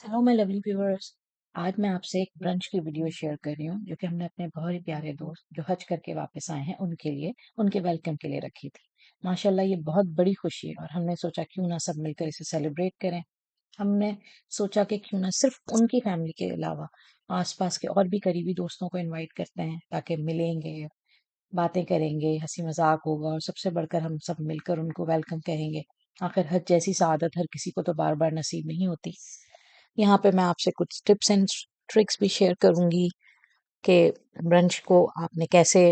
Hello my lovely viewers. आज मैं आपसे एक ब्रंच की वीडियो शेयर कर रही हूँ जो कि हमने अपने बहुत ही प्यारे दोस्त जो हज करके वापस आए हैं उनके लिए उनके वेलकम के लिए रखी थी। माशाल्लाह ये बहुत बड़ी खुशी है और हमने सोचा क्यों ना सब मिलकर इसे सेलिब्रेट करें। हमने सोचा कि क्यों ना सिर्फ उनकी फैमिली के अलावा आसपास के और भी करीबी दोस्तों को इनवाइट करते हैं ताकि मिलेंगे, बातें करेंगे, हंसी मजाक होगा और सबसे बढ़कर हम सब मिलकर उनको वेलकम करेंगे। आखिर हज जैसी सआदत हर किसी को तो बार बार नसीब नहीं होती। यहाँ पे मैं आपसे कुछ टिप्स एंड ट्रिक्स भी शेयर करूंगी कि ब्रंच को आपने कैसे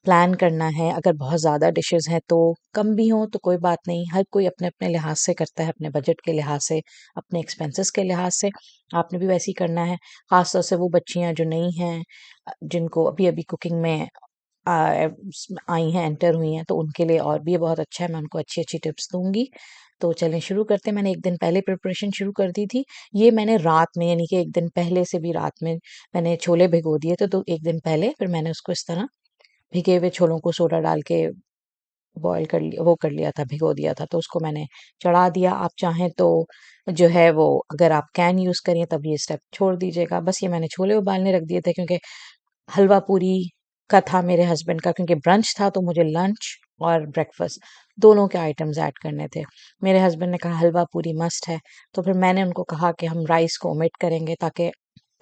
प्लान करना है। अगर बहुत ज़्यादा डिशेस हैं तो कम भी हों तो कोई बात नहीं, हर कोई अपने अपने लिहाज से करता है, अपने बजट के लिहाज से, अपने एक्सपेंसेस के लिहाज से। आपने भी वैसे ही करना है। खासतौर से वो बच्चियां जो नई हैं, जिनको अभी अभी कुकिंग में आई हैं, एंटर हुई हैं, तो उनके लिए और भी ये बहुत अच्छा है। मैं उनको अच्छी अच्छी टिप्स दूंगी। तो चलें शुरू करते हैं। मैंने एक दिन पहले प्रिपरेशन शुरू कर दी थी। ये मैंने रात में, यानी कि एक दिन पहले से भी रात में मैंने छोले भिगो दिए थे। तो एक दिन पहले फिर मैंने उसको इस तरह भिगे हुए छोलों को सोडा डाल के बॉईल कर लिया, वो कर लिया था, भिगो दिया था। तो उसको मैंने चढ़ा दिया। आप चाहें तो जो है वो, अगर आप कैन यूज़ करें तब ये स्टेप छोड़ दीजिएगा। बस ये मैंने छोले उबालने रख दिए थे क्योंकि हलवा पूरी का था मेरे हस्बैंड का, क्योंकि ब्रंच था तो मुझे लंच और ब्रेकफास्ट दोनों के आइटम्स ऐड करने थे। मेरे हस्बैंड ने कहा हलवा पूरी मस्ट है, तो फिर मैंने उनको कहा कि हम राइस को ओमिट करेंगे ताकि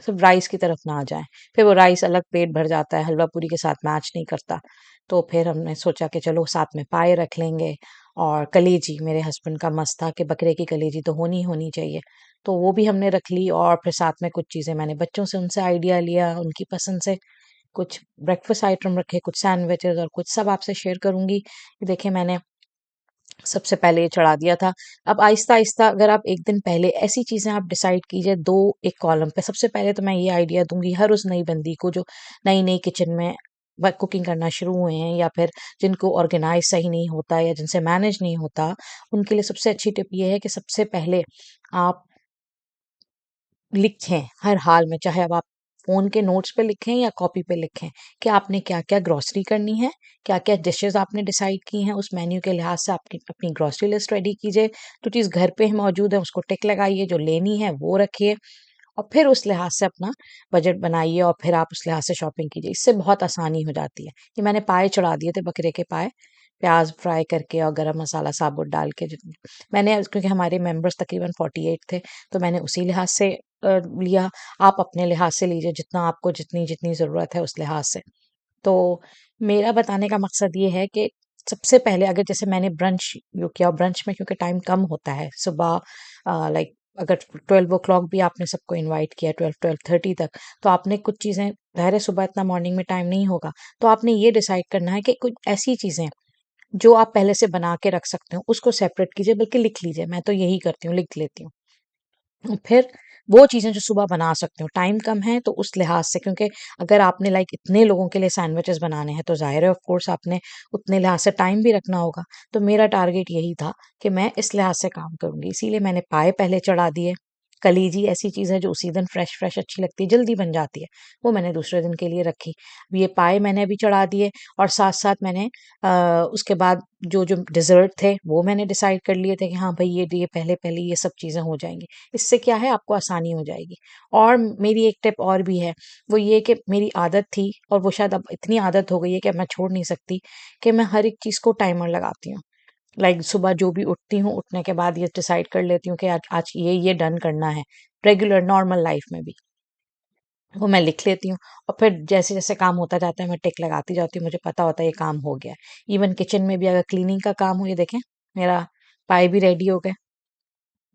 सिर्फ राइस की तरफ ना आ जाए। फिर वो राइस अलग पेट भर जाता है, हलवा पूरी के साथ मैच नहीं करता। तो फिर हमने सोचा कि चलो साथ में पाए रख लेंगे। और कलेजी मेरे हस्बैंड का मस्त था कि बकरे की कलेजी तो होनी होनी चाहिए, तो वो भी हमने रख ली। और फिर साथ में कुछ चीज़ें मैंने बच्चों से उनसे आइडिया लिया, उनकी पसंद से कुछ ब्रेकफास्ट आइटम रखे, कुछ सैंडविचेस और कुछ, सब आपसे शेयर करूंगी। देखिए मैंने सबसे पहले ये चढ़ा दिया था। अब आहिस्ता आहिस्ता अगर आप एक दिन पहले ऐसी चीज़ें आप डिसाइड कीजिए दो एक कॉलम पे। सबसे पहले तो मैं ये आइडिया दूंगी हर उस नई बंदी को जो नई नई किचन में कुकिंग करना शुरू हुए हैं, या फिर जिनको ऑर्गेनाइज सही नहीं होता या जिनसे मैनेज नहीं होता, उनके लिए सबसे अच्छी टिप ये है कि सबसे पहले आप लिखें हर हाल में, चाहे अब आप फ़ोन के नोट्स पे लिखें या कॉपी पे लिखें, कि आपने क्या-क्या ग्रॉसरी करनी है, क्या-क्या डिशेज़ आपने डिसाइड की हैं, उस मेन्यू के लिहाज से आपकी अपनी ग्रॉसरी लिस्ट रेडी कीजिए। जो चीज़ घर पे मौजूद है उसको टिक लगाइए, जो लेनी है वो रखिए और फिर उस लिहाज से अपना बजट बनाइए और फिर आप उस लिहाज से शॉपिंग कीजिए। इससे बहुत आसानी हो जाती है। ये मैंने पाए चढ़ा दिए थे, बकरे के पाए, प्याज़ फ्राई करके और गरम मसाला साबुत डाल के। मैंने, क्योंकि हमारे मेंबर्स तकरीबन 48 थे, तो मैंने उसी लिहाज से लिया। आप अपने लिहाज से लीजिए, जितना आपको जितनी जितनी ज़रूरत है उस लिहाज से। तो मेरा बताने का मकसद ये है कि सबसे पहले अगर जैसे मैंने ब्रंच जो किया, ब्रंच में क्योंकि टाइम कम होता है सुबह, लाइक अगर 12 o'clock भी आपने सबको इनवाइट किया, 12-12:30 तक, तो आपने कुछ चीज़ें, ज़ाहिर है सुबह इतना मॉर्निंग में टाइम नहीं होगा, तो आपने ये डिसाइड करना है कि कुछ ऐसी चीज़ें जो आप पहले से बना के रख सकते हो उसको सेपरेट कीजिए, बल्कि लिख लीजिए। मैं तो यही करती हूँ, लिख लेती हूँ। फिर वो चीज़ें जो सुबह बना सकते हो, टाइम कम है तो उस लिहाज से, क्योंकि अगर आपने लाइक इतने लोगों के लिए सैंडविचेस बनाने हैं तो ज़ाहिर है ऑफ कोर्स आपने उतने लिहाज से टाइम भी रखना होगा। तो मेरा टारगेट यही था कि मैं इस लिहाज से काम करूँगी, इसीलिए मैंने पाए पहले चढ़ा दिए। कलीजी ऐसी चीज़ है जो उसी दिन फ्रेश फ्रेश अच्छी लगती है, जल्दी बन जाती है, वो मैंने दूसरे दिन के लिए रखी। ये पाए मैंने अभी चढ़ा दिए और साथ साथ मैंने उसके बाद जो जो डिज़र्ट थे वो मैंने डिसाइड कर लिए थे कि हाँ भाई ये पहले पहले ये सब चीज़ें हो जाएंगी। इससे क्या है, आपको आसानी हो जाएगी। और मेरी एक टिप और भी है, वो ये कि मेरी आदत थी और वो शायद अब इतनी आदत हो गई है कि अब मैं छोड़ नहीं सकती, कि मैं हर एक चीज़ को टाइमर लगाती हूँ। लाइक सुबह जो भी उठती हूँ, उठने के बाद ये डिसाइड कर लेती हूँ कि आज आज ये डन करना है, रेगुलर नॉर्मल लाइफ में भी। वो मैं लिख लेती हूँ और फिर जैसे जैसे काम होता जाता है मैं टिक लगाती जाती हूँ, मुझे पता होता है ये काम हो गया है। इवन किचन में भी अगर क्लीनिंग का काम हो, ये देखें मेरा पाए भी रेडी हो गए।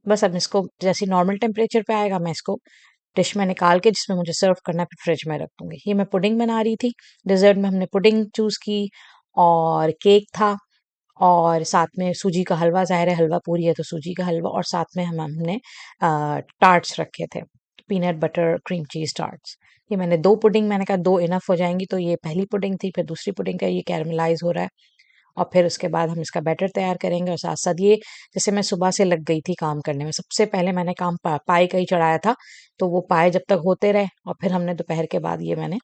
बस अब इसको जैसे नॉर्मल टेम्परेचर पे आएगा, मैं इसको डिश में निकाल के जिसमें मुझे सर्व करना है फिर फ्रिज में रख दूंगी। ये मैं पुडिंग बना रही थी। डिजर्ट में हमने पुडिंग चूज की और केक था, और साथ में सूजी का हलवा, ज़ाहिर है हलवा पूरी है तो सूजी का हलवा, और साथ में हमने टार्ट्स रखे थे, peanut butter cream cheese tarts. ये मैंने दो पुडिंग, मैंने कहा दो इनफ हो जाएंगी, तो ये पहली पुडिंग थी। फिर दूसरी पुडिंग का ये कैरमलाइज हो रहा है और फिर उसके बाद हम इसका बैटर तैयार करेंगे। और साथ साथ ये, जैसे मैं सुबह से लग गई थी काम करने में, सबसे पहले मैंने काम पाए का ही चढ़ाया था, तो वो पाए जब तक होते रहे और फिर हमने दोपहर के बाद ये मैंने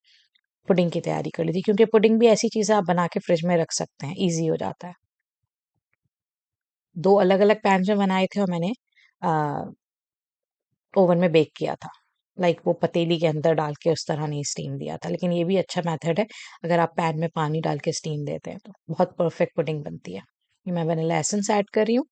पुडिंग की तैयारी कर ली थी, क्योंकि पुडिंग भी ऐसी चीज़ है आप बना के फ्रिज में रख सकते हैं, ईजी हो जाता है। दो अलग अलग पैन में बनाए थे और मैंने ओवन में बेक किया था। लाइक वो पतीली के अंदर डाल के उस तरह नहीं स्टीम दिया था, लेकिन ये भी अच्छा मेथड है अगर आप पैन में पानी डाल के स्टीम देते हैं तो बहुत परफेक्ट पुडिंग बनती है। ये मैं वनीला एसेंस ऐड कर रही हूँ।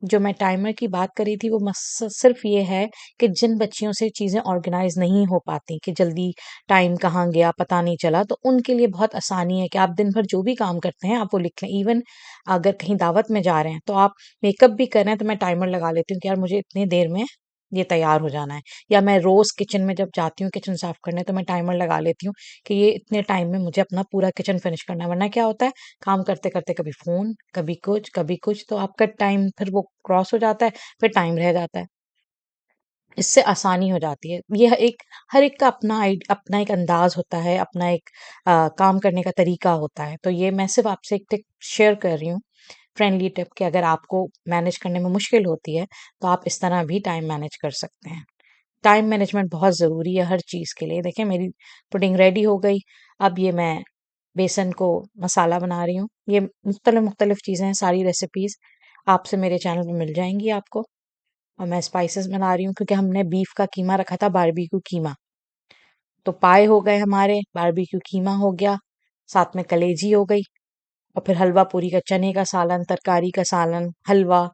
जो मैं टाइमर की बात करी थी वो सिर्फ ये है कि जिन बच्चियों से चीज़ें ऑर्गेनाइज नहीं हो पाती, कि जल्दी टाइम कहाँ गया पता नहीं चला, तो उनके लिए बहुत आसानी है कि आप दिन भर जो भी काम करते हैं आप वो लिख लें। इवन अगर कहीं दावत में जा रहे हैं तो आप मेकअप भी कर रहे हैं तो मैं टाइमर लगा लेती हूँ कि यार मुझे इतनी देर में ये तैयार हो जाना है। या मैं रोज किचन में जब जाती हूँ किचन साफ करने तो मैं टाइमर लगा लेती हूँ कि ये इतने टाइम में मुझे अपना पूरा किचन फिनिश करना है, वरना क्या होता है काम करते करते कभी फोन कभी कुछ तो आपका टाइम फिर वो क्रॉस हो जाता है, फिर टाइम रह जाता है। इससे आसानी हो जाती है। ये एक हर एक का अपना एक अंदाज होता है, अपना एक काम करने का तरीका होता है। तो ये मैं सिर्फ आपसे एक टिप शेयर कर रही हूँ, फ्रेंडली टिप, कि अगर आपको मैनेज करने में मुश्किल होती है तो आप इस तरह भी टाइम मैनेज कर सकते हैं। टाइम मैनेजमेंट बहुत ज़रूरी है हर चीज़ के लिए। देखिए मेरी पुडिंग रेडी हो गई। अब ये मैं बेसन को मसाला बना रही हूँ। ये मुख्तलिफ चीज़ें हैं, सारी रेसिपीज़ आपसे मेरे चैनल पे मिल जाएँगी आपको। और मैं स्पाइसेस बना रही हूँ क्योंकि हमने बीफ का कीमा रखा था, बारबेक्यू कीमा। तो पाए हो गए हमारे, बारबेक्यू कीमा हो गया, साथ में कलेजी हो गई, और फिर हलवा पूरी का, चने का सालन, तरकारी का सालन, हलवा,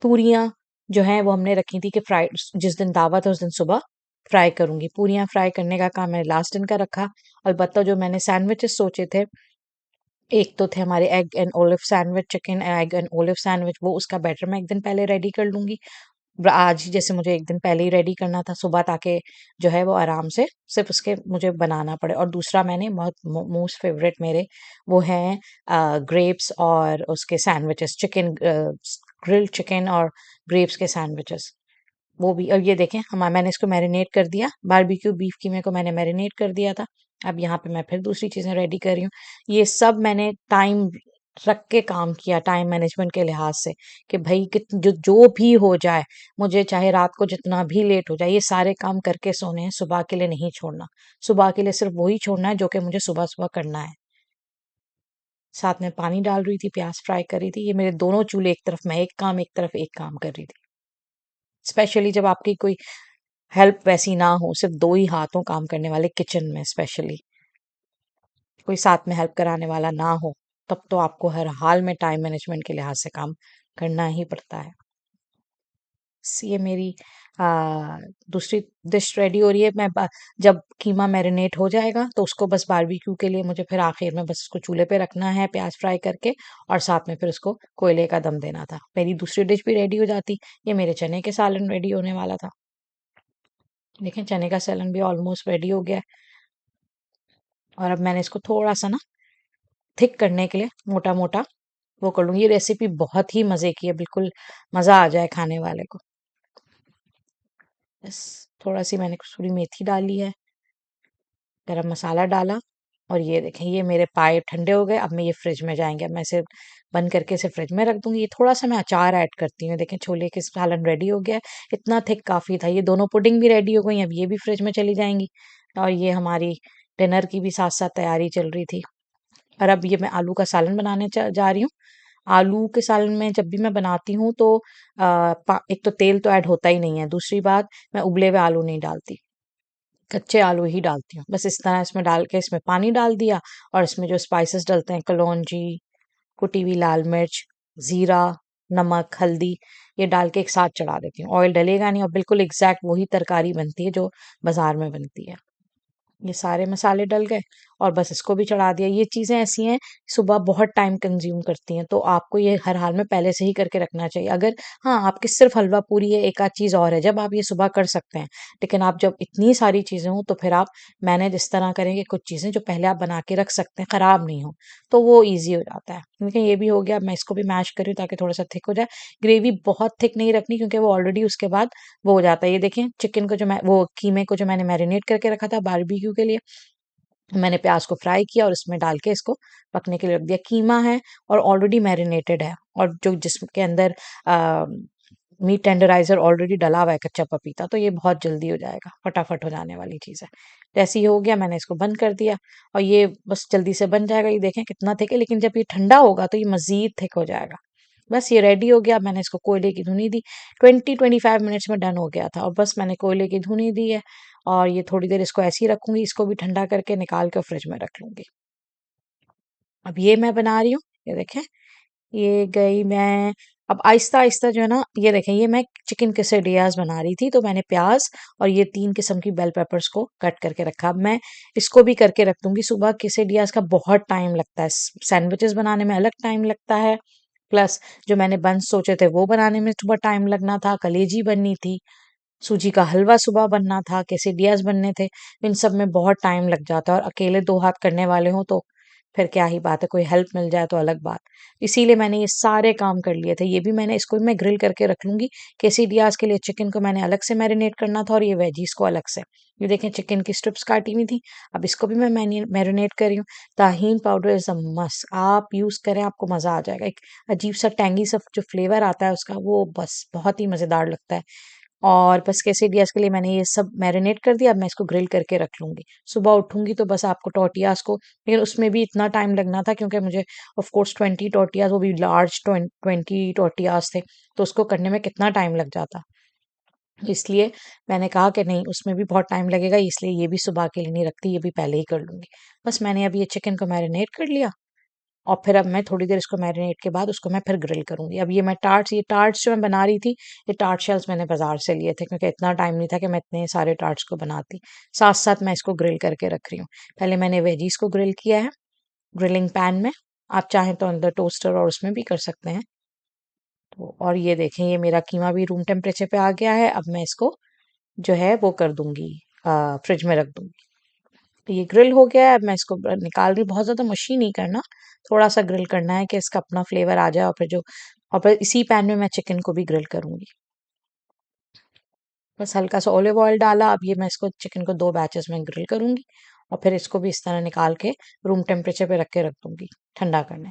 पूरियाँ जो हैं वो हमने रखी थी कि फ्राई, जिस दिन दावत है उस दिन सुबह फ्राई करूँगी। पूरियाँ फ्राई करने का काम मैंने लास्ट दिन का रखा। अलबत्ता जो मैंने सैंडविचेस सोचे थे, एक तो थे हमारे egg and olive sandwich, chicken egg and olive sandwich, वो उसका बैटर मैं एक दिन पहले रेडी कर लूँगी। आज ही जैसे मुझे एक दिन पहले ही रेडी करना था सुबह, ताकि जो है वो आराम से सिर्फ उसके मुझे बनाना पड़े। और दूसरा मैंने बहुत मोस्ट फेवरेट मेरे वो हैं ग्रेप्स और उसके सैंडविचेस, चिकन ग्रिल्ड चिकन और ग्रेप्स के सैंडविचेस, वो भी। अब ये देखें मैंने इसको मैरिनेट कर दिया, बारबेक्यू बीफ कीमे को मैंने मैरिनेट कर दिया था। अब यहाँ पे मैं फिर दूसरी चीज़ें रेडी कर रही हूँ। ये सब मैंने टाइम रख के काम किया, टाइम मैनेजमेंट के लिहाज से, कि भाई जो जो भी हो जाए, मुझे चाहे रात को जितना भी लेट हो जाए, ये सारे काम करके सोने हैं, सुबह के लिए नहीं छोड़ना। सुबह के लिए सिर्फ वही छोड़ना है जो कि मुझे सुबह सुबह करना है। साथ में पानी डाल रही थी, प्याज फ्राई कर रही थी। ये मेरे दोनों चूल्हे, एक तरफ मैं एक तरफ एक काम कर रही थी। स्पेशली जब आपकी कोई हेल्प वैसी ना हो, सिर्फ दो ही हाथों काम करने वाले किचन में, स्पेशली कोई साथ में हेल्प कराने वाला ना हो, तब तो आपको हर हाल में टाइम मैनेजमेंट के लिहाज से काम करना ही पड़ता है। ये मेरी दूसरी डिश रेडी हो रही है। जब कीमा मैरिनेट हो जाएगा तो उसको बस बारबेक्यू के लिए मुझे फिर आखिर में बस उसको चूल्हे पे रखना है, प्याज फ्राई करके, और साथ में फिर उसको कोयले का दम देना था। मेरी दूसरी डिश भी रेडी हो जाती। ये मेरे चने के सालन रेडी होने वाला था। देखें चने का सालन भी ऑलमोस्ट रेडी हो गया है। और अब मैंने इसको थोड़ा सा ना थिक करने के लिए मोटा मोटा वो कर लूँगी। ये रेसिपी बहुत ही मज़े की है, बिल्कुल मज़ा आ जाए खाने वाले को। बस थोड़ा सी मैंने कसूरी मेथी डाली है, गरम मसाला डाला, और ये देखें ये मेरे पाए ठंडे हो गए। अब मैं ये फ्रिज में जाएंगे, अब मैं इसे बंद करके इसे फ्रिज में रख दूंगी। ये थोड़ा सा मैं अचार ऐड करती हूँ। देखें छोले के सालन रेडी हो गया है, इतना थिक काफ़ी था। ये दोनों पुडिंग भी रेडी हो गई, अब ये भी फ्रिज में चली जाएंगी। और ये हमारी डिनर की भी साथ साथ तैयारी चल रही थी। और अब ये मैं आलू का सालन बनाने जा रही हूँ। आलू के सालन में जब भी मैं बनाती हूँ तो एक तो तेल तो ऐड होता ही नहीं है, दूसरी बात मैं उबले हुए आलू नहीं डालती, कच्चे आलू ही डालती हूँ। बस इस तरह इसमें डाल के इसमें पानी डाल दिया, और इसमें जो स्पाइसेस डलते हैं, कलौंजी, कुटी हुई लाल मिर्च, ज़ीरा, नमक, हल्दी, ये डाल के एक साथ चढ़ा देती हूँ। ऑयल डलेगा नहीं, और बिल्कुल एग्जैक्ट वही तरकारी बनती है जो बाजार में बनती है। ये सारे मसाले डल गए और बस इसको भी चढ़ा दिया। ये चीज़ें ऐसी हैं सुबह बहुत टाइम कंज्यूम करती हैं, तो आपको ये हर हाल में पहले से ही करके रखना चाहिए। अगर हाँ आपकी सिर्फ हलवा पूरी है, एक आध चीज़ और है, जब आप ये सुबह कर सकते हैं। लेकिन आप जब इतनी सारी चीज़ें हों तो फिर आप मैनेज इस तरह करें कि कुछ चीज़ें जो पहले आप बना के रख सकते हैं ख़राब नहीं हो, तो वो ईजी हो जाता है। लेकिन ये भी हो गया। अब मैं इसको भी मैश कर रही हूँ ताकि थोड़ा सा थिक हो जाए। ग्रेवी बहुत थिक नहीं रखनी क्योंकि वो ऑलरेडी उसके बाद वो हो जाता है। ये देखें चिकन को जो मैं वो कीमे को जो मैंने मैरिनेट करके रखा था बारबेक्यू के लिए, मैंने प्याज को फ्राई किया और इसमें डाल के इसको पकने के लिए रख दिया। कीमा है और ऑलरेडी मैरिनेटेड है, और जो जिसके अंदर मीट टेंडराइजर ऑलरेडी डला हुआ है, कच्चा पपीता, तो ये बहुत जल्दी हो जाएगा, फटाफट हो जाने वाली चीज़ है। जैसे ही हो गया मैंने इसको बंद कर दिया, और ये बस जल्दी से बन जाएगा। ये देखें कितना थिक है, लेकिन जब ये ठंडा होगा तो ये मज़ीद थिक हो जाएगा। बस ये रेडी हो गया। मैंने इसको कोयले की धुनी दी, 20-25 मिनट्स में डन हो गया था। और बस मैंने कोयले की धुनी दी है और ये थोड़ी देर इसको ऐसे ही रखूंगी, इसको भी ठंडा करके निकाल के फ्रिज में रख लूंगी। अब ये मैं बना रही हूँ, ये देखें, ये गई मैं। अब आहिस्ता आहिस्ता जो है ना, ये देखें, ये मैं चिकन quesadillas बना रही थी, तो मैंने प्याज और ये 3 किस्म की बेल पेपर्स को कट करके रखा। अब मैं इसको भी करके रख दूंगी। सुबह quesadillas का बहुत टाइम लगता है, सैंडविचेस बनाने में अलग टाइम लगता है, प्लस जो मैंने बंस सोचे थे वो बनाने में सुबह टाइम लगना था, कलेजी बननी थी, सूजी का हलवा सुबह बनना था, quesadillas बनने थे। इन सब में बहुत टाइम लग जाता है, और अकेले 2 हाथ करने वाले हों तो फिर क्या ही बात है, कोई हेल्प मिल जाए तो अलग बात। इसीलिए मैंने ये सारे काम कर लिए थे। ये भी मैंने, इसको भी मैं ग्रिल करके रख लूंगी। quesadillas के लिए चिकन को मैंने अलग से मैरिनेट करना था, और ये वेजीज को अलग से। ये देखें, चिकन की स्ट्रिप्स काटी हुई थी, अब इसको भी मैं मैरिनेट कर रही हूँ। ताहीन पाउडर इज अ मस्ट, आप यूज करें, आपको मजा आ जाएगा। एक अजीब सा टैंगी सा जो फ्लेवर आता है उसका, वो बस बहुत ही मजेदार लगता है। और बस quesadillas के लिए मैंने ये सब मैरिनेट कर दिया। अब मैं इसको ग्रिल करके रख लूंगी। सुबह उठूंगी तो बस आपको टोर्टियाज को, लेकिन उसमें भी इतना टाइम लगना था क्योंकि मुझे ऑफ कोर्स 20 टोर्टियाज, वो भी लार्ज 20 टोर्टियाज थे, तो उसको करने में कितना टाइम लग जाता। इसलिए मैंने कहा कि नहीं, उसमें भी बहुत टाइम लगेगा, इसलिए ये भी सुबह के लिए नहीं रखती, ये भी पहले ही कर लूंगी। बस मैंने अब ये चिकन को मैरिनेट कर लिया, और फिर अब मैं थोड़ी देर इसको मैरिनेट के बाद उसको मैं फिर ग्रिल करूंगी। अब ये टार्ट्स जो मैं बना रही थी, ये टार्ट शेल्स मैंने बाजार से लिए थे, क्योंकि इतना टाइम नहीं था कि मैं इतने सारे टार्ट्स को बनाती। साथ साथ मैं इसको ग्रिल करके रख रही हूँ। पहले मैंने वेजीज को ग्रिल किया है ग्रिलिंग पैन में, आप चाहें तो अंदर टोस्टर और उसमें भी कर सकते हैं। तो और ये देखें, ये मेरा कीमा भी रूम टेम्परेचर पे आ गया है। अब मैं इसको जो है वो कर दूंगी, फ्रिज में रख दूंगी। तो ये ग्रिल हो गया है। अब मैं इसको निकाल रही हूँ। बहुत ज़्यादा मशी नहीं करना, थोड़ा सा ग्रिल करना है कि इसका अपना फ्लेवर आ जाए। और फिर इसी पैन में मैं चिकन को भी ग्रिल करूंगी। बस हल्का सा ऑलिव ऑयल डाला। अब ये मैं इसको चिकन को 2 बैचेस में ग्रिल करूंगी, और फिर इसको भी इस तरह निकाल के रूम टेम्परेचर पे रख के रख दूंगी ठंडा करने।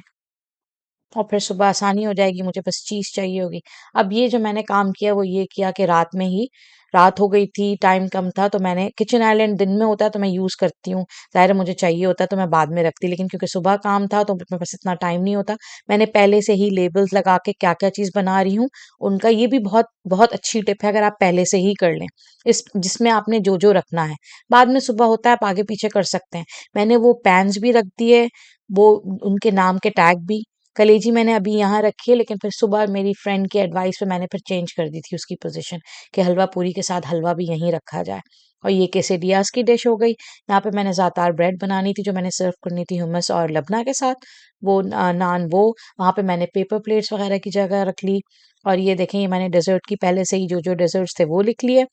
और फिर सुबह आसानी हो जाएगी, मुझे बस चीज़ चाहिए होगी। अब ये जो मैंने काम किया वो ये किया कि रात में ही, रात हो गई थी, टाइम कम था, तो मैंने किचन आइलैंड दिन में होता है तो मैं यूज़ करती हूँ, ज़ाहिर है मुझे चाहिए होता है तो मैं बाद में रखती, लेकिन क्योंकि सुबह काम था तो मेरे पास इतना टाइम नहीं होता। मैंने पहले से ही लेबल्स लगा के क्या क्या चीज़ बना रही हूँ उनका, ये भी बहुत बहुत अच्छी टिप है, अगर आप पहले से ही कर लें, इस जिसमें आपने जो जो रखना है। बाद में सुबह होता है आप आगे पीछे कर सकते हैं। मैंने वो पैन्स भी रख दिए, वो उनके नाम के टैग भी। कलेजी मैंने अभी यहाँ रखी है, लेकिन फिर सुबह मेरी फ्रेंड की एडवाइस पे मैंने फिर चेंज कर दी थी उसकी पोजीशन, कि हलवा पूरी के साथ हलवा भी यहीं रखा जाए। और ये quesadillas की डिश हो गई। यहाँ पे मैंने ज़ातार ब्रेड बनानी थी जो मैंने सर्व करनी थी hummus और लबना के साथ, वो नान वो। वहाँ पे मैंने पेपर प्लेट्स वगैरह की जगह रख ली। और ये देखें, ये मैंने डेजर्ट की पहले से ही जो जो डेजर्ट्स थे वो लिख लिए।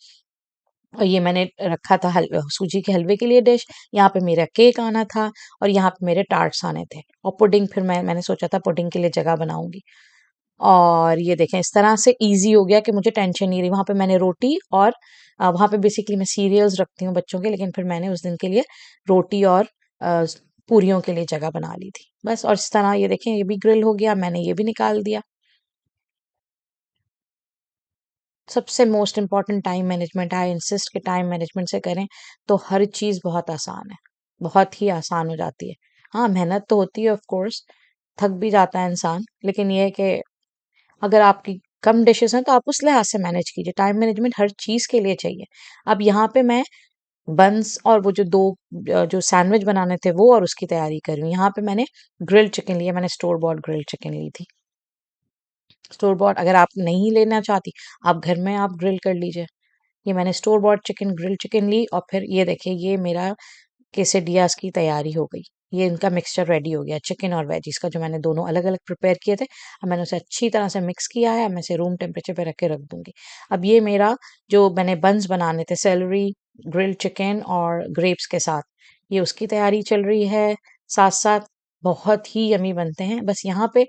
और ये मैंने रखा था सूजी के हलवे के लिए डिश। यहाँ पे मेरा केक आना था, और यहाँ पे मेरे टार्ट्स आने थे, और पुडिंग फिर मैंने सोचा था पुडिंग के लिए जगह बनाऊंगी। और ये देखें, इस तरह से इजी हो गया कि मुझे टेंशन नहीं रही। वहाँ पे मैंने रोटी और वहाँ पे बेसिकली मैं सीरियल्स रखती हूँ बच्चों के, लेकिन फिर मैंने उस दिन के लिए रोटी और अ, पूरियों के लिए जगह बना ली थी। बस, और इस तरह ये देखें, ये भी ग्रिल हो गया, मैंने ये भी निकाल दिया। सबसे most important time management, I insist कि टाइम मैनेजमेंट से करें तो हर चीज़ बहुत आसान है, बहुत ही आसान हो जाती है। हाँ, मेहनत तो होती है ऑफ कोर्स, थक भी जाता है इंसान, लेकिन ये है कि अगर आपकी कम डिशेस हैं तो आप उस लिहाज से मैनेज कीजिए। टाइम मैनेजमेंट हर चीज़ के लिए चाहिए। अब यहाँ पे मैं बंस और वो जो 2 जो सैंडविच बनाने थे वो, और उसकी तैयारी कर रही हूँ। यहाँ पे मैंने ग्रिल्ड चिकन लिया, मैंने स्टोर बॉट ग्रिल्ड चिकन ली थी। स्टोर बॉट अगर आप नहीं लेना चाहती, आप घर में आप ग्रिल कर लीजिए। ये मैंने store bought chicken grilled chicken ली, और फिर ये देखिए, ये मेरा quesadillas की तैयारी हो गई। ये इनका मिक्सचर रेडी हो गया, चिकन और वेजिस का, जो मैंने दोनों अलग अलग प्रिपेयर किए थे। अब मैंने उसे अच्छी तरह से मिक्स किया है। अब मैं इसे रूम टेम्परेचर पे रख के रख दूंगी। अब ये मेरा जो मैंने बंस बनाने थे, सेलरी, ग्रिल्ड चिकन और ग्रेप्स के साथ, ये उसकी तैयारी चल रही है। साथ साथ बहुत ही यमी बनते हैं। बस यहाँ पे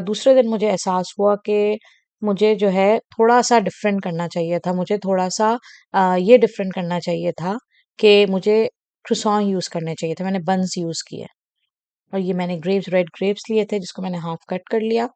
दूसरे दिन मुझे एहसास हुआ कि मुझे जो है थोड़ा सा डिफरेंट करना चाहिए था। मुझे थोड़ा सा ये डिफरेंट करना चाहिए था कि मुझे क्रोissant यूज़ करने चाहिए थे। मैंने बन्स यूज़ किए, और ये मैंने रेड ग्रेप्स लिए थे जिसको मैंने हाफ कट कर लिया,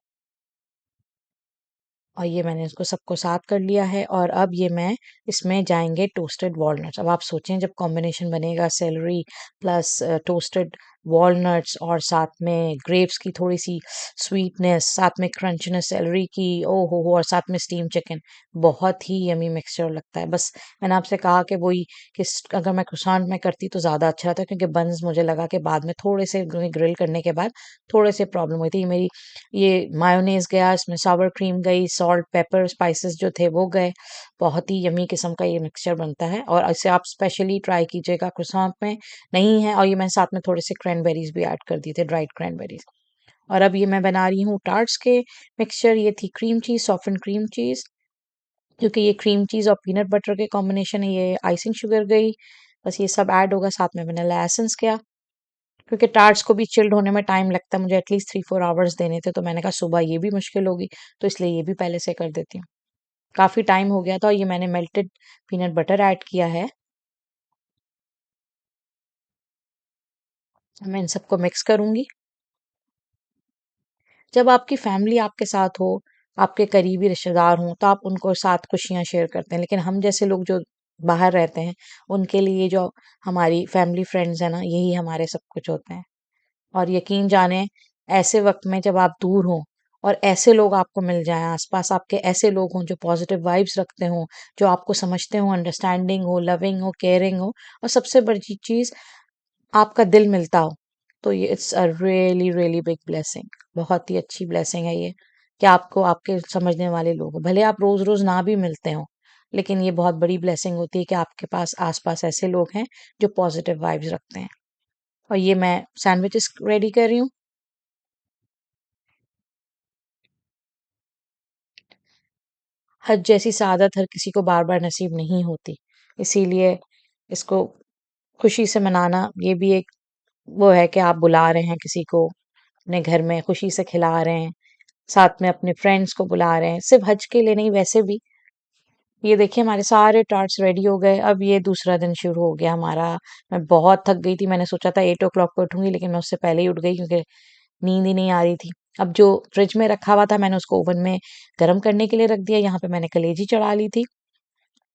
और ये मैंने इसको सबको साथ कर लिया है। और अब ये मैं इसमें जाएंगे टोस्टेड वॉलनट्स। अब आप सोचें, जब कॉम्बिनेशन बनेगा सेलरी प्लस टोस्टेड वॉलनट्स और साथ में ग्रेप्स की थोड़ी सी स्वीटनेस, साथ में क्रंचनेस सेलरी की, ओहो हो, और साथ में स्टीम चिकन। बहुत ही यमी मिक्सचर लगता है। बस मैंने आपसे कहा कि वही कि अगर मैं croissant में करती तो ज़्यादा अच्छा रहता, क्योंकि बन्स मुझे लगा कि बाद में थोड़े से ग्रिल करने के बाद थोड़े से प्रॉब्लम हुई थी। मेरी ये मायोनेज़ गया, इसमें सावर क्रीम गई, सॉल्ट, पेपर, स्पाइसेस जो थे वो गए। बहुत ही यमी किस्म का ये मिक्सचर बनता है और इसे आप स्पेशली ट्राई कीजिएगा croissant में। नहीं है, और ये मैंने साथ में थोड़े से क्रैनबेरीज़ भी ऐड कर दिए थे, ड्राइड क्रैनबेरीज़। और अब ये मैं बना रही हूँ टार्ट्स के मिक्सचर। ये थी क्रीम चीज़, सॉफ्टेन्ड क्रीम चीज़, क्योंकि ये क्रीम चीज़ और पीनट बटर के कॉम्बिनेशन है। ये आइसिंग शुगर गई, बस ये सब ऐड होगा, साथ में वनीला एसेंस गया। क्योंकि टार्ट्स को भी चिल्ड होने में टाइम लगता है, मुझे एटलीस्ट 3-4 आवर्स देने थे, तो मैंने कहा सुबह ये भी मुश्किल होगी, तो इसलिए ये भी पहले से कर देती हूँ। काफ़ी टाइम हो गया था, और ये मैंने मेल्टेड पीनट बटर ऐड किया है। मैं इन सबको मिक्स करूँगी। जब आपकी फैमिली आपके साथ हो, आपके करीबी रिश्तेदार हों, तो आप उनको साथ खुशियाँ शेयर करते हैं। लेकिन हम जैसे लोग जो बाहर रहते हैं, उनके लिए जो हमारी फैमिली फ्रेंड्स हैं ना, यही हमारे सब कुछ होते हैं। और यकीन जाने, ऐसे वक़्त में जब आप दूर हों और ऐसे लोग आपको मिल जाएँ, आस-पास आपके ऐसे लोग हों जो पॉज़िटिव वाइब्स रखते हों, जो आपको समझते हों, अंडरस्टैंडिंग हो, लविंग हो, केयरिंग हो, और सबसे बड़ी चीज़ आपका दिल मिलता हो, तो ये it's a really really big blessing. बहुत ही अच्छी ब्लेसिंग है ये, कि आपको आपके समझने वाले लोग हों। भले आप रोज़-रोज़ ना भी मिलते हों, लेकिन ये बहुत बड़ी ब्लेसिंग होती है कि आपके पास आस-पास ऐसे लोग हैं जो पॉज़िटिव वाइब्स रखते हैं। और ये मैं सैंडविचेस रेडी कर रही हूँ। हज जैसी सआदत हर किसी को बार-बार नसीब नहीं होती। इसीलिए इसको खुशी से मनाना, ये भी एक वो है कि आप बुला रहे हैं किसी को अपने घर में, खुशी से खिला रहे हैं, साथ में अपने फ्रेंड्स को बुला रहे हैं, सिर्फ़ हज के लिए नहीं, वैसे भी। ये देखिए हमारे सारे टार्ट्स रेडी हो गए, अब ये दूसरा दिन शुरू हो गया हमारा। मैं बहुत थक गई थी, मैंने सोचा था 8 ओ क्लॉक पे उठूँगी, लेकिन मैं उससे पहले ही उठ गई, क्योंकि नींद ही नहीं आ रही थी। अब जो फ्रिज में रखा हुआ था, मैंने उसको ओवन में गरम करने के लिए रख दिया। यहाँ पे मैंने कलेजी चढ़ा ली थी,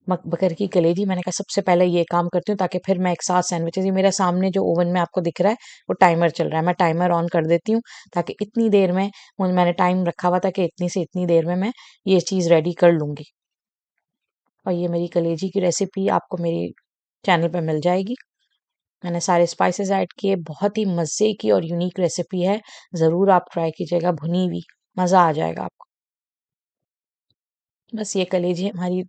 बकर की कलेजी। मैंने कहा सबसे पहले ये काम करती हूँ, ताकि फिर मैं एक साथ सैंडविचेज़, ये मेरे सामने जो ओवन में आपको दिख रहा है, वो टाइमर चल रहा है। मैं टाइमर ऑन कर देती हूँ, ताकि इतनी देर में, मैंने टाइम रखा हुआ था कि इतनी से इतनी देर में मैं ये चीज़ रेडी कर लूँगी। और ये मेरी कलेजी की रेसिपी आपको मेरी चैनल पे मिल जाएगी। मैंने सारे स्पाइसेस ऐड किए, बहुत ही मज़े की और यूनिक रेसिपी है। ज़रूर आप ट्राई कीजिएगा, भुनी हुई, मज़ा आ जाएगा आपको। बस ये कलेजी हमारी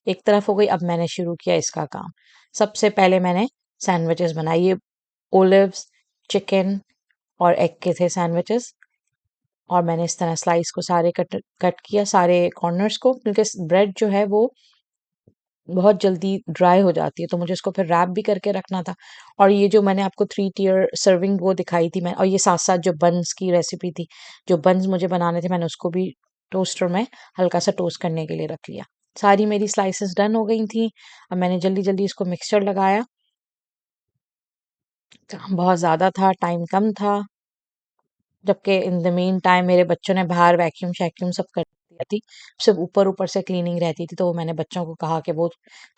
एक तरफ हो गई, अब मैंने शुरू किया इसका काम। सबसे पहले मैंने सैंडविचेस बनाए, ये ओलिव्स, चिकन और एग के थे सैंडविचेस। और मैंने इस तरह स्लाइस को सारे कट कट किया, सारे कॉर्नर्स को, क्योंकि ब्रेड जो है वो बहुत जल्दी ड्राई हो जाती है, तो मुझे इसको फिर रैप भी करके रखना था। और ये जो मैंने आपको 3 टियर सर्विंग वो दिखाई थी मैं, और ये साथ-साथ जो बन्स की रेसिपी थी, जो बन्स मुझे बनाने थे, मैंने उसको भी टोस्टर में हल्का-सा टोस्ट करने के लिए रख लिया। सारी मेरी स्लाइसेस डन हो गई थी। अब मैंने जल्दी-जल्दी इसको मिक्सचर लगाया। काम बहुत ज़्यादा था, टाइम कम था। जबकि इन द मीन टाइम मेरे बच्चों ने बाहर वैक्यूम-शैक्यूम सब कर दिया थी। सिर्फ़ ऊपर-ऊपर से क्लीनिंग रहती थी, तो वो मैंने बच्चों को कहा कि वो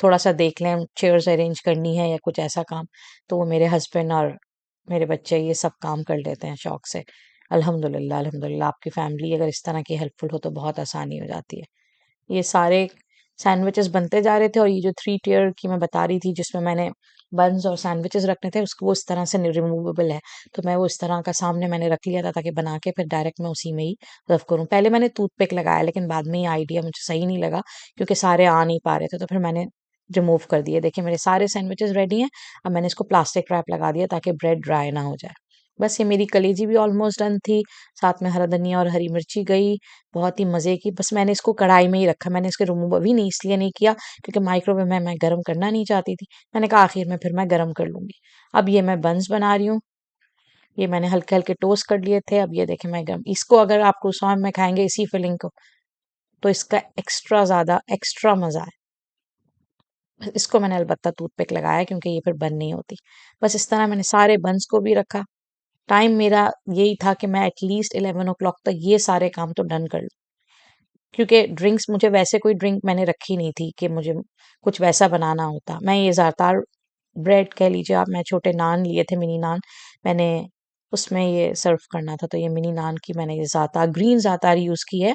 थोड़ा-सा देख लें, चेयर्स अरेंज करनी है या कुछ ऐसा काम। तो वो मेरे हस्बैंड और मेरे बच्चे ये सब काम कर लेते हैं शौक से। अल्हम्दुलिल्लाह, अल्हम्दुलिल्लाह, आपकी फैमिली अगर इस तरह की हेल्पफुल हो तो बहुत आसानी हो जाती है। ये सारे सैंडविचेस बनते जा रहे थे, और ये जो 3 टियर की मैं बता रही थी, जिसमें मैंने बन्स और सैंडविचेस रखने थे, उसको वो इस तरह से रिमूवेबल है। तो मैं वो इस तरह का सामने मैंने रख लिया था, ताकि बना के फिर डायरेक्ट मैं उसी में ही सर्व करूँ। पहले मैंने टूथपिक लगाया, लेकिन बाद में ये आइडिया मुझे सही नहीं लगा, क्योंकि सारे आ नहीं पा रहे थे, तो फिर मैंने रिमूव कर दिए। देखिए मेरे सारे सैंडविचेस रेडी हैं। अब मैंने इसको प्लास्टिक रैप लगा दिया, ताकि ब्रेड ड्राई ना हो जाए। बस ये मेरी कलेजी भी ऑलमोस्ट डन थी, साथ में हरा धनिया और हरी मिर्ची गई, बहुत ही मज़े की। बस मैंने इसको कढ़ाई में ही रखा, मैंने इसके रिमूव अभी नहीं इसलिए नहीं किया, क्योंकि माइक्रोवेव में मैं गरम करना नहीं चाहती थी। मैंने कहा आखिर में फिर मैं गरम कर लूँगी। अब ये मैं बन्स बना रही हूँ। ये मैंने हल्के-हल्के टोस्ट कर लिए थे। अब ये देखिए मैं गरम, इसको अगर आप क्रोसान में खाएँगे इसी फिलिंग को, तो इसका एक्स्ट्रा ज़्यादा एक्स्ट्रा मज़ा है। इसको मैंने अलबत्ता टूथपिक लगाया, क्योंकि ये फिर बंद नहीं होती। बस इस तरह मैंने सारे बन्स को भी रखा। टाइम मेरा यही था कि मैं एटलीस्ट 11 ओ क्लॉक तक ये सारे काम तो डन कर लूँ। क्योंकि ड्रिंक्स, मुझे वैसे कोई ड्रिंक मैंने रखी नहीं थी कि मुझे कुछ वैसा बनाना होता। मैं ये ज़्यादातर ब्रेड कह लीजिए आप, मैं छोटे नान लिए थे, मिनी नान। मैंने उसमें ये सर्व करना था। तो ये मिनी नान की मैंने ये ज़्यादातर ग्रीन ज़्यादातर यूज़ की है।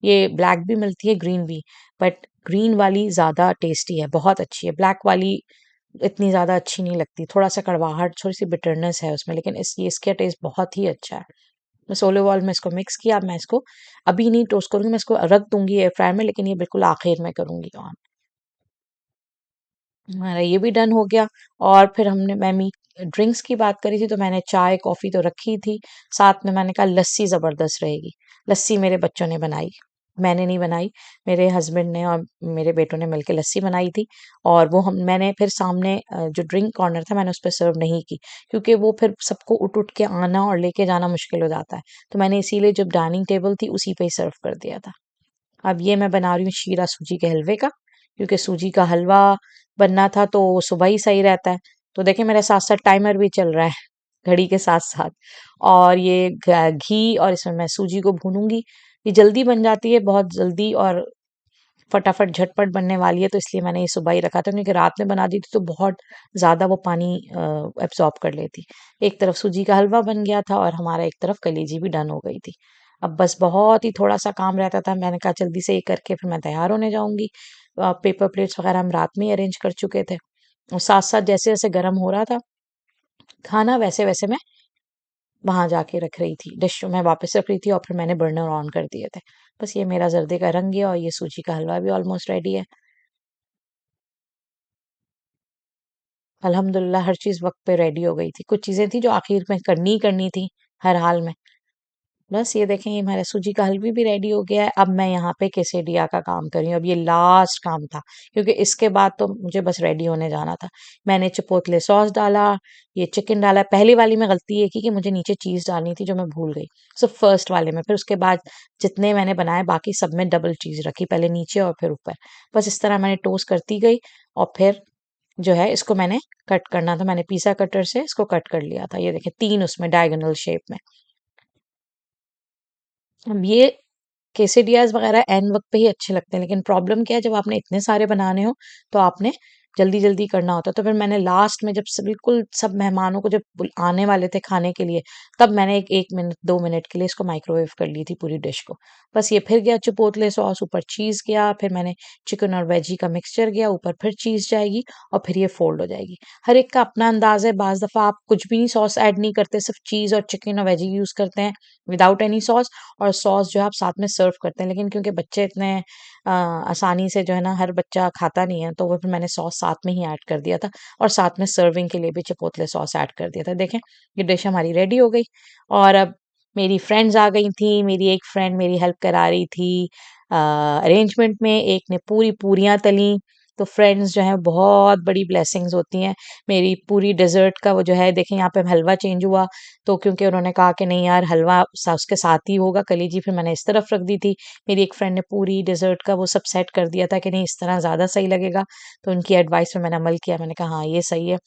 ये ब्लैक भी मिलती है, ग्रीन भी, बट ग्रीन वाली ज़्यादा टेस्टी है, बहुत अच्छी है। ब्लैक वाली इतनी ज़्यादा अच्छी नहीं लगती, थोड़ा-सा कड़वाहट, थोड़ी-सी बिटरनेस है उसमें, लेकिन इसका टेस्ट बहुत ही अच्छा है। बस ओलिव ऑयल में इसको मिक्स किया, अब मैं इसको अभी नहीं टोस्ट करूँगी, मैं इसको रख दूँगी एयर फ्रायर में, लेकिन ये बिल्कुल आखिर में करूँगी ऑन। हमारा ये भी डन हो गया। और फिर मैं मीट ड्रिंक्स की बात करी थी, तो मैंने चाय कॉफ़ी तो रखी थी, साथ में मैंने कहा लस्सी ज़बरदस्त रहेगी। लस्सी मेरे बच्चों ने बनाई, मैंने नहीं बनाई, मेरे हस्बैंड ने और मेरे बेटों ने मिलके लस्सी बनाई थी। और वो मैंने फिर सामने जो ड्रिंक कॉर्नर था मैंने उस पे सर्व नहीं की, क्योंकि वो फिर सबको उठ के आना और लेके जाना मुश्किल हो जाता है। तो मैंने इसीलिए जब डाइनिंग टेबल थी उसी पे ही सर्व कर दिया था। अब ये मैं बना रही हूँ शीरा सूजी के हलवे का, क्योंकि सूजी का हलवा बनना था तो सुबह ही सही रहता है। तो देखिए मेरे साथ साथ टाइमर भी चल रहा है घड़ी के साथ साथ। और ये घी और इसमें मैं सूजी को भूनूंगी। ये जल्दी बन जाती है, बहुत जल्दी, और फटाफट झटपट बनने वाली है, तो इसलिए मैंने ये सुबह ही रखा था, क्योंकि रात में बना दी थी तो बहुत ज़्यादा वो पानी एब्जॉर्ब कर लेती। एक तरफ सूजी का हलवा बन गया था और हमारा एक तरफ कलेजी भी डन हो गई थी। अब बस बहुत ही थोड़ा सा काम रहता था, मैंने कहा जल्दी से ये करके फिर मैं तैयार होने जाऊंगी। पेपर प्लेट्स वगैरह हम रात में ही अरेंज कर चुके थे, और साथ साथ जैसे जैसे गर्म हो रहा था खाना, वैसे वैसे मैं वहां जाके रख रही थी, डिश में वापस रख रही थी, और फिर मैंने बर्नर ऑन कर दिए थे। बस ये मेरा जर्दे का रंग है, और ये सूजी का हलवा भी ऑलमोस्ट रेडी है। अल्हम्दुलिल्लाह हर चीज़ वक़्त पे रेडी हो गई थी। कुछ चीज़ें थी जो आखिर में करनी ही करनी थी, हर हाल में। बस ये देखें, ये हमारा सूजी का हलवा भी रेडी हो गया है। अब मैं यहाँ पे केसेडिया का काम कर रही हूँ। अब ये लास्ट काम था, क्योंकि इसके बाद तो मुझे बस रेडी होने जाना था। मैंने चिपोटले सॉस डाला, ये चिकन डाला। पहली वाली में गलती ये की कि मुझे नीचे चीज़ डालनी थी, जो मैं भूल गई। सिर्फ़ फर्स्ट वाले में, फिर उसके बाद जितने मैंने बनाए बाकी सब में डबल चीज़ रखी, पहले नीचे और फिर ऊपर। बस इस तरह मैंने टोस्ट करती गई, और फिर जो है इसको मैंने कट करना था। मैंने पिज़्ज़ा कटर से इसको कट कर लिया था। ये देखिए 3 उसमें डायगोनल शेप में। अब ये केसेडियाज़ वग़ैरह ऐन वक़्त पे ही अच्छे लगते हैं, लेकिन प्रॉब्लम क्या है, जब आपने इतने सारे बनाने हो, तो आपने जल्दी-जल्दी करना होता है। तो फिर मैंने लास्ट में जब बिल्कुल सब मेहमानों को जब आने वाले थे खाने के लिए, तब मैंने एक 1 मिनट 2 मिनट के लिए इसको माइक्रोवेव कर ली थी पूरी डिश को। बस ये फिर गया चिपोटले सॉस, ऊपर चीज़ गया, फिर मैंने चिकन और वेजी का मिक्सचर गया, ऊपर फिर चीज़ जाएगी, और फिर ये फ़ोल्ड हो जाएगी। हर एक का अपना अंदाज़ है, बाज़ दफ़ा आप कुछ भी सॉस ऐड नहीं करते, सिर्फ़ चीज़ और चिकन और वेजी यूज़ करते हैं विदाउट एनी सॉस, और सॉस जो है आप साथ में सर्व करते हैं। लेकिन क्योंकि बच्चे इतने आसानी से जो है ना, हर बच्चा खाता नहीं है, तो वो फिर मैंने सॉस साथ में ही ऐड कर दिया था, और साथ में सर्विंग के लिए भी चिपोटले सॉस ऐड कर दिया था। देखें, ये डिश हमारी रेडी हो गई। और अब मेरी फ्रेंड्स आ गई थी। मेरी एक फ्रेंड मेरी हेल्प करा रही थी अरेंजमेंट में, एक ने पूरी पूरियाँ तली। तो फ्रेंड्स जो हैं बहुत बड़ी ब्लेसिंग्स होती हैं। मेरी पूरी डेज़र्ट का वो जो है, देखें यहाँ पे हलवा चेंज हुआ, तो क्योंकि उन्होंने कहा कि नहीं यार, हलवा उसके साथ ही होगा, कलीजी फिर मैंने इस तरफ रख दी थी। मेरी एक फ्रेंड ने पूरी डेजर्ट का वो सब सेट कर दिया था कि नहीं इस तरह ज़्यादा सही लगेगा, तो उनकी एडवाइस पे मैंने अमल किया। मैंने कहा हाँ ये सही है।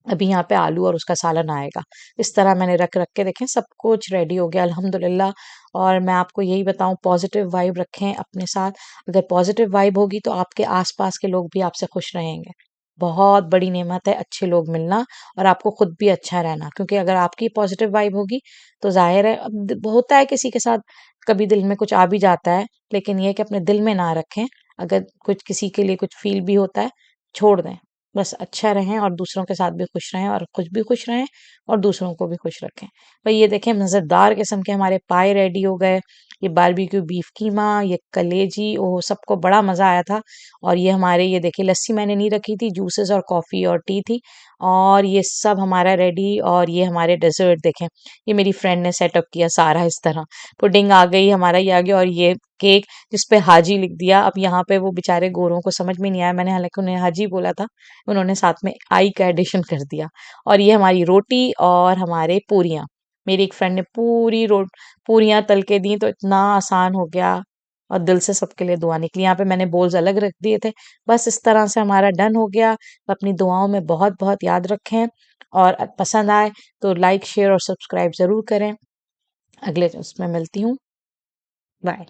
अभी यहाँ पे आलू और उसका सालन आएगा। इस तरह मैंने रख रख के देखें सब कुछ रेडी हो गया अल्हम्दुलिल्लाह। और मैं आपको यही बताऊँ, पॉजिटिव वाइब रखें अपने साथ। अगर पॉजिटिव वाइब होगी तो आपके आसपास के लोग भी आपसे खुश रहेंगे। बहुत बड़ी नेमत है अच्छे लोग मिलना, और आपको खुद भी अच्छा रहना, क्योंकि अगर आपकी पॉजिटिव वाइब होगी तो जाहिर है, अब होता है किसी के साथ कभी दिल में कुछ आ भी जाता है, लेकिन ये है कि अपने दिल में ना रखें। अगर कुछ किसी के लिए कुछ फील भी होता है, छोड़ दें। बस अच्छा रहें, और दूसरों के साथ भी खुश रहें, और खुद भी खुश रहें, और दूसरों को भी खुश रखें। भाई ये देखें, मज़ेदार किस्म के हमारे पाए रेडी हो गए। ये बारबेक्यू बीफ कीमा, ये कलेजी, ओह सबको बड़ा मज़ा आया था। और ये हमारे, ये देखिए लस्सी मैंने नहीं रखी थी, जूसेस और कॉफ़ी और टी थी। और ये सब हमारा रेडी, और ये हमारे डेजर्ट देखें, ये मेरी फ्रेंड ने सेटअप किया सारा इस तरह। पुडिंग आ गई, हमारा ये आ गया, और ये केक जिस पे हाजी लिख दिया। अब यहाँ पे वो बेचारे गोरों को समझ में नहीं आया, मैंने हालांकि उन्हें हाजी बोला था, उन्होंने साथ में आई का एडिशन कर दिया। और ये हमारी रोटी और हमारे पूरियाँ, मेरी एक फ्रेंड ने पूरियाँ तल के दी, तो इतना आसान हो गया, और दिल से सबके लिए दुआ निकली। यहाँ पे मैंने बोल्स अलग रख दिए थे। बस इस तरह से हमारा डन हो गया। अपनी दुआओं में बहुत बहुत याद रखें, और पसंद आए तो लाइक शेयर और सब्सक्राइब ज़रूर करें। अगले उसमें मिलती हूँ। बाय।